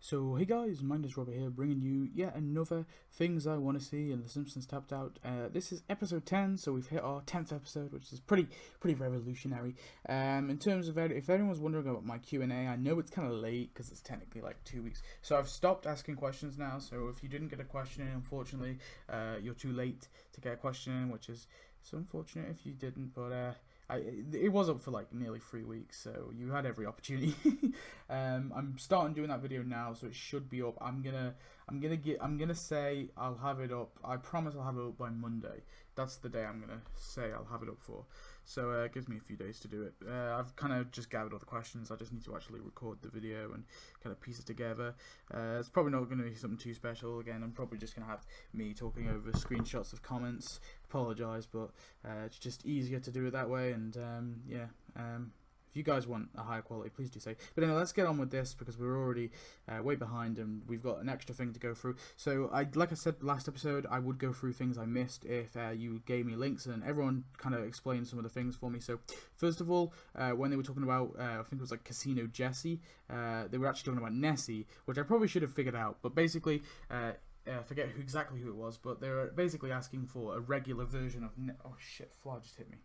So hey guys, Magnus here, bringing you yet another Things I Want to See in the Simpsons Tapped Out. This is episode 10, so we've hit our 10th episode, which is pretty revolutionary. In terms of if anyone's wondering about my Q&A, I know it's kind of late because it's technically like 2 weeks. So I've stopped asking questions now. So if you didn't get a question in, unfortunately, you're too late to get a question in, which is so unfortunate if you didn't. But it was up for like nearly 3 weeks, so you had every opportunity. I'm starting doing that video now, so it should be up. I'm gonna say I'll have it up. I promise I'll have it up by Monday. That's the day I'm gonna say I'll have it up for. So it gives me a few days to do it. I've kind of just gathered all the questions. I just need to actually record the video and kind of piece it together. It's probably not going to be something too special. Again, I'm probably just going to have me talking over screenshots of comments. Apologise, but it's just easier to do it that way. And if you guys want a higher quality, please do say. But anyway, let's get on with this because we're already way behind and we've got an extra thing to go through. So, like I said last episode, I would go through things I missed if you gave me links, and everyone kind of explained some of the things for me. So, first of all, when they were talking about, I think it was like Casino Jesse, they were actually talking about Nessie, which I probably should have figured out. But basically, I forget exactly who it was, but they were basically asking for a regular version of. Oh shit! Fly just hit me.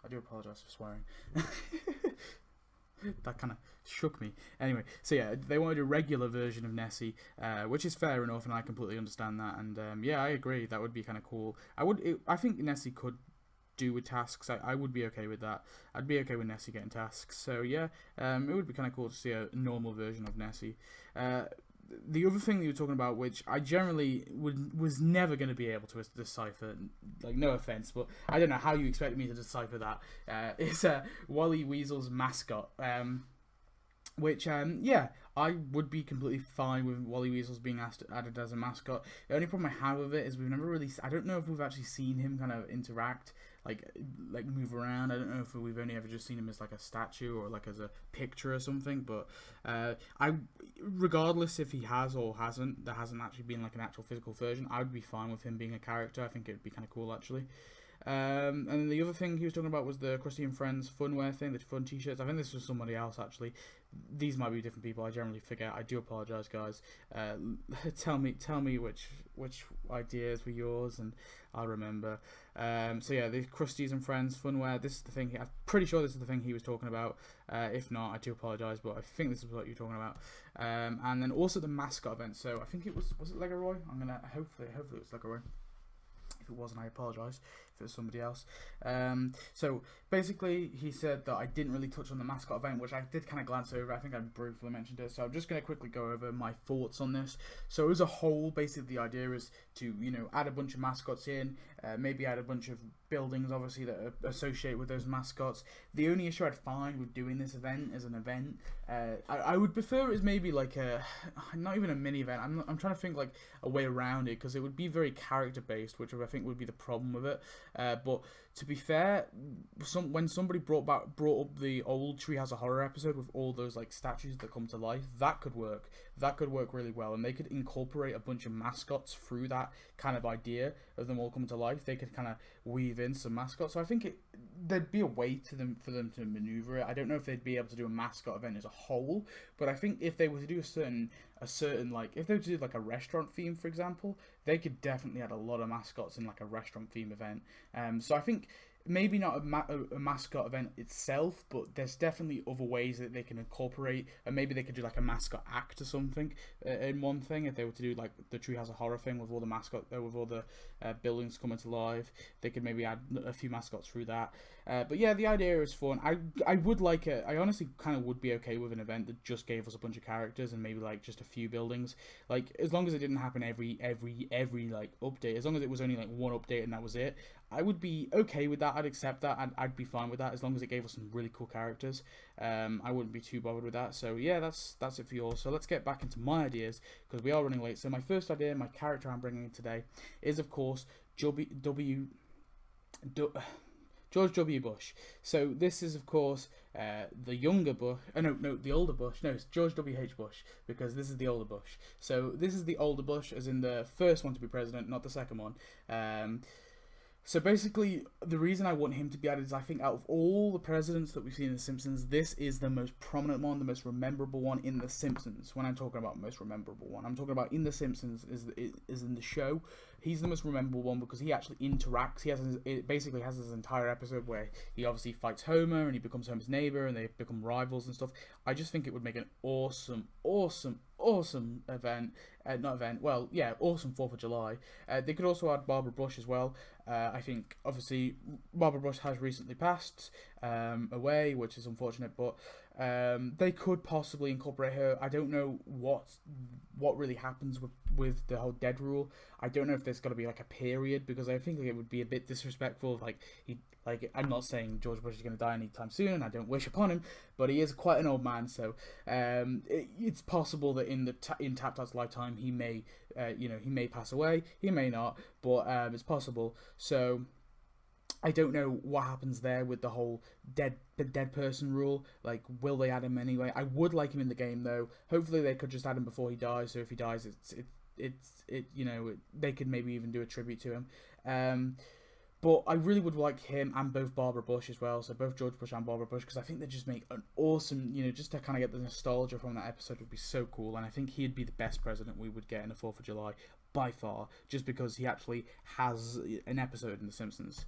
I do apologise for swearing. That kind of shook me. Anyway, so yeah, they wanted a regular version of Nessie, which is fair enough, and I completely understand that. And yeah, I agree. That would be kind of cool. I think Nessie could do with tasks. I would be okay with that. I'd be okay with Nessie getting tasks. So yeah, it would be kind of cool to see a normal version of Nessie. The other thing that you were talking about, which I generally was never going to be able to decipher, like no offense, but I don't know how you expected me to decipher that, is Wally Weasel's mascot, which, yeah, I would be completely fine with Wally Weasel's being added as a mascot. The only problem I have with it is we've never really, I don't know if we've actually seen him kind of interact, like move around. I don't know if we've only ever just seen him as like a statue or like as a picture or something, but regardless if he has or hasn't, there hasn't actually been like an actual physical version, I would be fine with him being a character. I think it would be kind of cool actually. And then the other thing he was talking about was the Krusty and Friends funwear thing, the fun t-shirts. I think this was somebody else actually. These might be different people. I generally forget. I do apologise, guys. Tell me which ideas were yours, and I'll remember. So yeah, the Krusties and Friends funwear. This is the thing. I'm pretty sure this is the thing he was talking about. If not, I do apologise, but I think this is what you're talking about. And then also the mascot event. So I think it was it Lego Roy? I'm gonna hopefully it was Lego Roy. If it wasn't, I apologise. If it was somebody else. So basically, he said that I didn't really touch on the mascot event, which I did kind of glance over. I think I briefly mentioned it. So I'm just going to quickly go over my thoughts on this. So as a whole, basically the idea is to, add a bunch of mascots in, maybe add a bunch of buildings, obviously, that are associated with those mascots. The only issue I'd find with doing this event as an event, I would prefer it as maybe like not even a mini event. I'm trying to think like a way around it, because it would be very character based, which I think would be the problem with it. But to be fair, when somebody brought up the old Treehouse of Horror episode with all those like statues that come to life, that could work. That could work really well, and they could incorporate a bunch of mascots through that kind of idea of them all coming to life. They could kind of weave in some mascots. So I think there'd be a way for them to maneuver it. I don't know if they'd be able to do a mascot event as a whole, but I think if they were to do a certain like, if they were to do like a restaurant theme, for example, they could definitely add a lot of mascots in like a restaurant theme event. So I think maybe not a mascot event itself, but there's definitely other ways that they can incorporate, and maybe they could do like a mascot act or something in one thing. If they were to do like the Treehouse of Horror thing with all the mascot, with all the buildings coming to life, they could maybe add a few mascots through that. But yeah, the idea is fun. I would like it. I honestly kind of would be okay with an event that just gave us a bunch of characters and maybe like just a few buildings. Like, as long as it didn't happen every like update, as long as it was only like one update and that was it, I would be okay with that. I'd accept that, and I'd be fine with that as long as it gave us some really cool characters. I wouldn't be too bothered with that. So yeah, that's it for you all. So let's get back into my ideas, because we are running late. So my first idea, my character I'm bringing in today, is of course George W. Bush. So this is of course the younger Bush. No, the older Bush. No, it's George W.H. Bush, because this is the older Bush. So this is the older Bush, as in the first one to be president, not the second one. So basically, the reason I want him to be added is I think out of all the presidents that we've seen in The Simpsons, this is the most prominent one, the most memorable one in The Simpsons. When I'm talking about most memorable one, I'm talking about in The Simpsons is in the show. He's the most memorable one because he actually interacts. It basically has this entire episode where he obviously fights Homer and he becomes Homer's neighbor and they become rivals and stuff. I just think it would make an awesome event. Awesome 4th of July. They could also add Barbara Bush as well. I think, obviously, Barbara Bush has recently passed away, which is unfortunate, but they could possibly incorporate her. I don't know what really happens with the whole dead rule. I don't know if there's got to be like a period, because I think it would be a bit disrespectful. I'm not saying George Bush is going to die anytime soon, and I don't wish upon him, but he is quite an old man, so it's possible that in Tap Tat's lifetime he may pass away, he may not, but it's possible. So I don't know what happens there with the whole dead person rule. Like, will they add him anyway? I would like him in the game though. Hopefully they could just add him before he dies. So if he dies, they could maybe even do a tribute to him. But I really would like him and both Barbara Bush as well. So both George Bush and Barbara Bush, because I think they just make an awesome, just to kind of get the nostalgia from that episode would be so cool. And I think he'd be the best president we would get in the 4th of July by far, just because he actually has an episode in The Simpsons.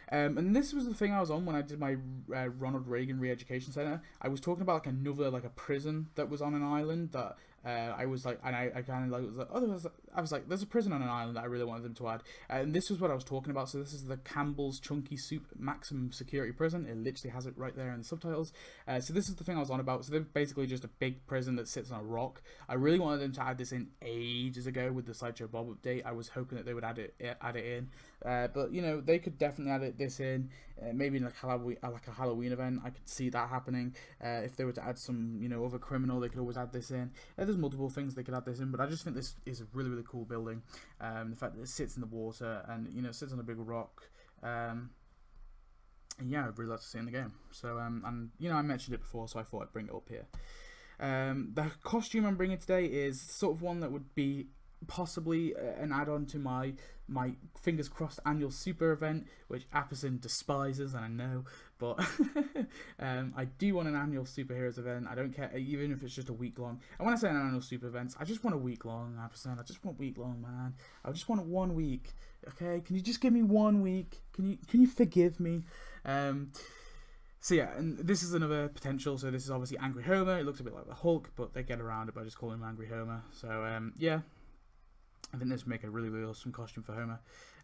And this was the thing I was on when I did my Ronald Reagan Re-Education Center. I was talking about a prison that was on an island that I was like, and I kind of like was like, I was like, there's a prison on an island that I really wanted them to add, and this was what I was talking about. So this is the Campbell's Chunky Soup Maximum Security Prison. It literally has it right there in the subtitles. So this is the thing I was on about. So they're basically just a big prison that sits on a rock. I really wanted them to add this in ages ago with the Sideshow Bob update. I was hoping that they would add it in, but they could definitely this in. Maybe in like a Halloween event, I could see that happening. If they were to add some, other criminal, they could always add this in. There's multiple things they could add this in, but I just think this is a really, really cool building. The fact that it sits in the water and it sits on a big rock. And yeah, I'd really like to see it in the game. So I mentioned it before, so I thought I'd bring it up here. The costume I'm bringing today is sort of one that would be possibly an add-on to my fingers crossed annual super event, which Apperson despises, and I know, but I do want an annual superheroes event. I don't care even if it's just a week long. And when I say an annual super events, I just want a week long, Apperson. I just want week long, man. I just want it 1 week. Okay, can you just give me 1 week? Can you forgive me? So yeah, and this is another potential. So this is obviously Angry Homer. It looks a bit like the Hulk, but they get around it by just calling him Angry Homer. So yeah, I think this would make a really, really awesome costume for Homer.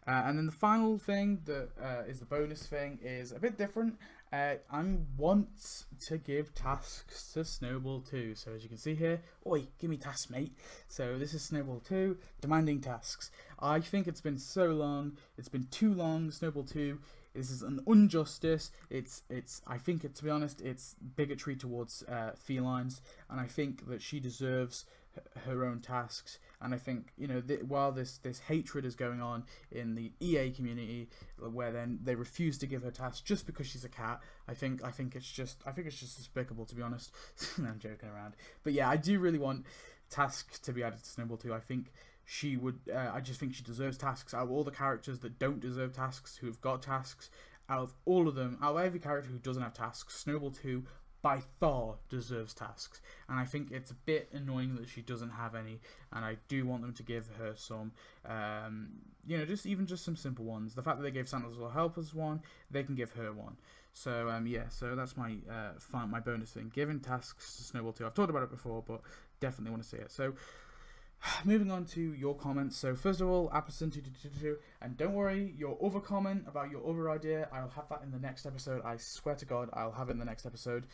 And then the final thing that is the bonus thing is a bit different. I want to give tasks to Snowball 2. So as you can see here, oi, give me tasks, mate. So this is Snowball 2, demanding tasks. I think it's been so long. It's been too long, Snowball 2. This is an injustice. I think to be honest, it's bigotry towards felines, and I think that she deserves her own tasks. And I think while this hatred is going on in the EA community, where then they refuse to give her tasks just because she's a cat, I think it's just despicable, to be honest. I'm joking around, but yeah, I do really want tasks to be added to Snowball 2. I think she would. I just think she deserves tasks. Out of all the characters that don't deserve tasks, who have got tasks, out of all of them, out of every character who doesn't have tasks, Snowball 2 by far deserves tasks. And I think it's a bit annoying that she doesn't have any, and I do want them to give her some, just some simple ones. The fact that they gave Santa's Will Help Us one, they can give her one. So so that's my my bonus thing, giving tasks to Snowball 2. I've talked about it before, but definitely want to see it. So moving on to your comments. So first of all, Apperson222, and don't worry, your other comment about your other idea, I'll have that in the next episode. I swear to God, I'll have it in the next episode.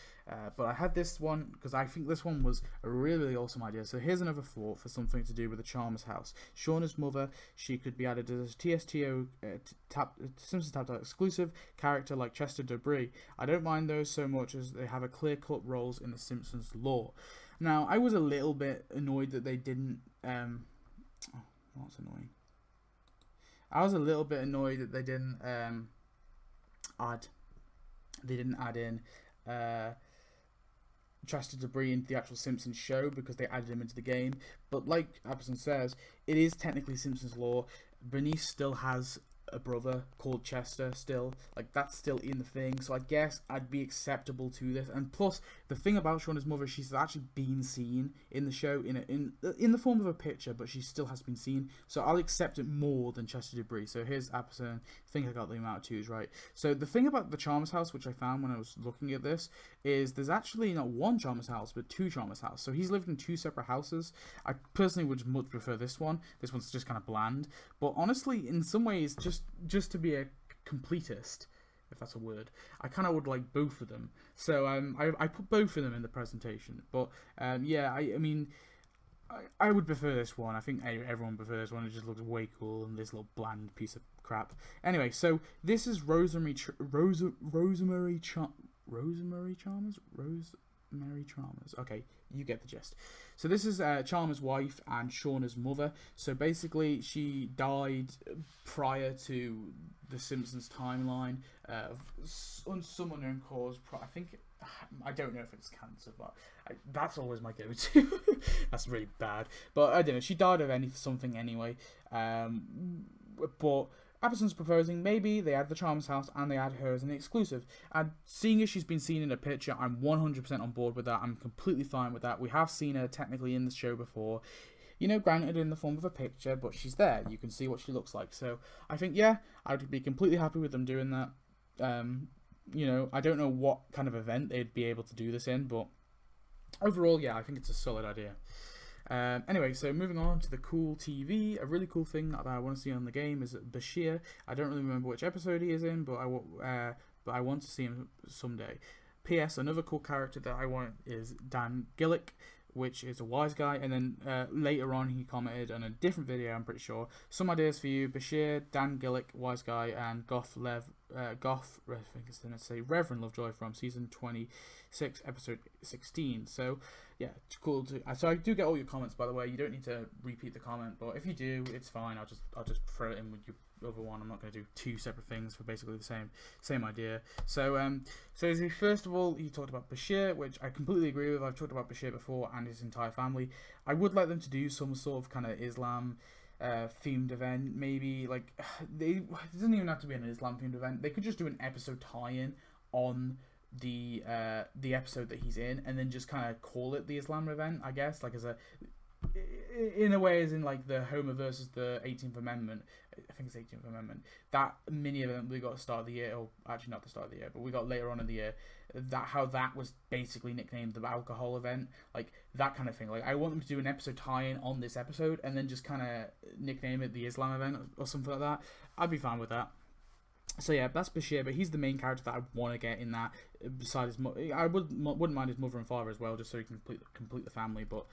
But I had this one because I think this one was a really, really awesome idea. So here's another thought for something to do with the Chalmers house. Shauna's mother, she could be added as a TSTO Simpsons Tap Tap exclusive character like Chester Debris. I don't mind those so much as they have a clear-cut roles in the Simpsons lore. Now, I was a little bit annoyed that they didn't. What's annoying? I was a little bit annoyed that they didn't add. They didn't add in Chester Debris into the actual Simpsons show because they added him into the game. But like Apperson says, it is technically Simpsons lore. Bernice still has a brother called Chester still. Like, that's still in the thing, so I guess I'd be acceptable to this. And plus, the thing about Shauna's mother, she's actually been seen in the show in the form of a picture, but she still has been seen, so I'll accept it more than Chester Debris. So here's episode, I think I got the amount of twos right. So the thing about the Chalmers house, which I found when I was looking at this, is there's actually not one Chalmers house, but two Chalmers house. So he's lived in two separate houses. I personally would much prefer this one. This one's just kind of bland, but honestly, in some ways, just to be a completist, if that's a word, I kind of would like both of them. So I put both of them in the presentation. But yeah, I mean, I would prefer this one. I think everyone prefers this one. It just looks way cool, and this little bland piece of crap. Anyway, so this is Rosemary Chalmers. Okay, you get the gist. So this is Chalmers' wife and Shauna's mother. So basically, she died prior to the Simpsons timeline on some unknown cause. I don't know if it's cancer, but that's always my go-to. That's really bad. But I don't know. She died of something anyway. But Apperson's proposing maybe they add the Chalmers house and they add her as an exclusive. And seeing as she's been seen in a picture, I'm 100% on board with that. I'm completely fine with that. We have seen her technically in the show before. You know, granted in the form of a picture, but she's there. You can see what she looks like. So I think, yeah, I'd be completely happy with them doing that. You know, I don't know what kind of event they'd be able to do this in, but overall, yeah, I think it's a solid idea. Anyway, so moving on to the cool TV, a really cool thing that I want to see on the game is Bashir. I don't really remember which episode he is in, but I want to see him someday. P.S. Another cool character that I want is Dan Gillick, which is a wise guy, and then later on he commented on a different video, I'm pretty sure, some ideas for you: Bashir, Dan Gillick, wise guy, and I think it's going to say Reverend Lovejoy from season 26, episode 16. So yeah, it's cool to. So I do get all your comments, by the way. You don't need to repeat the comment, but if you do, it's fine. I'll just throw it in with your other one. I'm not going to do two separate things for basically the same idea. So first of all, he talked about Bashir, which I completely agree with. I've talked about Bashir before and his entire family. I would like them to do some sort of kind of Islam themed event, maybe. Like, it doesn't even have to be an Islam themed event. They could just do an episode tie-in on the episode that he's in, and then just kind of call it the Islam event, I guess, like in a way, as in like the Homer versus the 18th Amendment. I think it's 18th Amendment. That mini event we got at the start of the year, or actually not the start of the year, but we got later on in the year. How that was basically nicknamed the alcohol event, like that kind of thing. Like, I want them to do an episode tie-in on this episode, and then just kind of nickname it the Islam event or something like that. I'd be fine with that. So yeah, that's Bashir, but he's the main character that I want to get in that. Besides his I wouldn't mind his mother and father as well, just so he can complete the family. But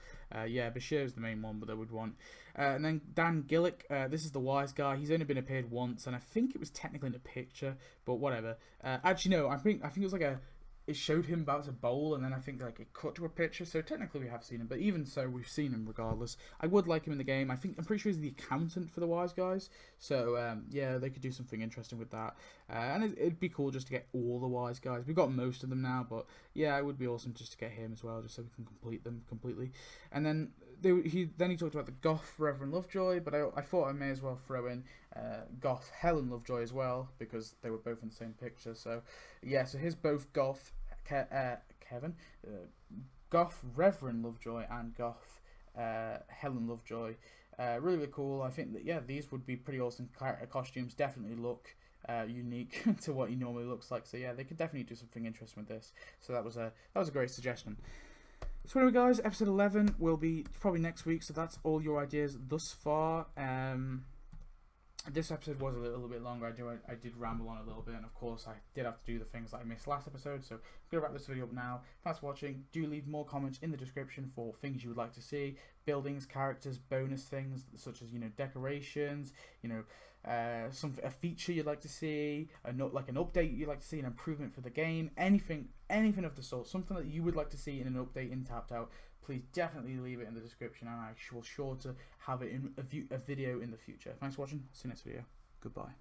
yeah, Bashir is the main one that I would want. And then Dan Gillick, this is the wise guy. He's only been appeared once, and I think it was technically in a picture, but whatever. Actually, no, I think it was like it showed him about to bowl, and then I think like it cut to a picture, so technically we have seen him, but even so, we've seen him regardless. I would like him in the game. I'm pretty sure he's the accountant for the wise guys, so yeah, they could do something interesting with that, and it'd be cool just to get all the wise guys. We've got most of them now, but yeah, it would be awesome just to get him as well, just so we can complete them completely. And then he talked about the Goth Reverend Lovejoy, but I thought I may as well throw in Goth Helen Lovejoy as well, because they were both in the same picture. So yeah, so here's both Goth Goth Reverend Lovejoy and Goth Helen Lovejoy. Really, really cool. I think that, yeah, these would be pretty awesome costumes. Definitely look unique to what he normally looks like. So yeah, they could definitely do something interesting with this. So that was a great suggestion. So anyway, guys, episode 11 will be probably next week. So that's all your ideas thus far. This episode was a little bit longer. I did ramble on a little bit, and of course I did have to do the things that I missed last episode, so I'm going to wrap this video up now. Thanks for watching. Do leave more comments in the description for things you would like to see, buildings, characters, bonus things, such as, you know, decorations, you know, a feature you'd like to see, like an update you'd like to see, an improvement for the game, anything of the sort, something that you would like to see in an update in Tapped Out. Please definitely leave it in the description, and I will sure to have it in a video in the future. Thanks for watching. See you next video. Goodbye.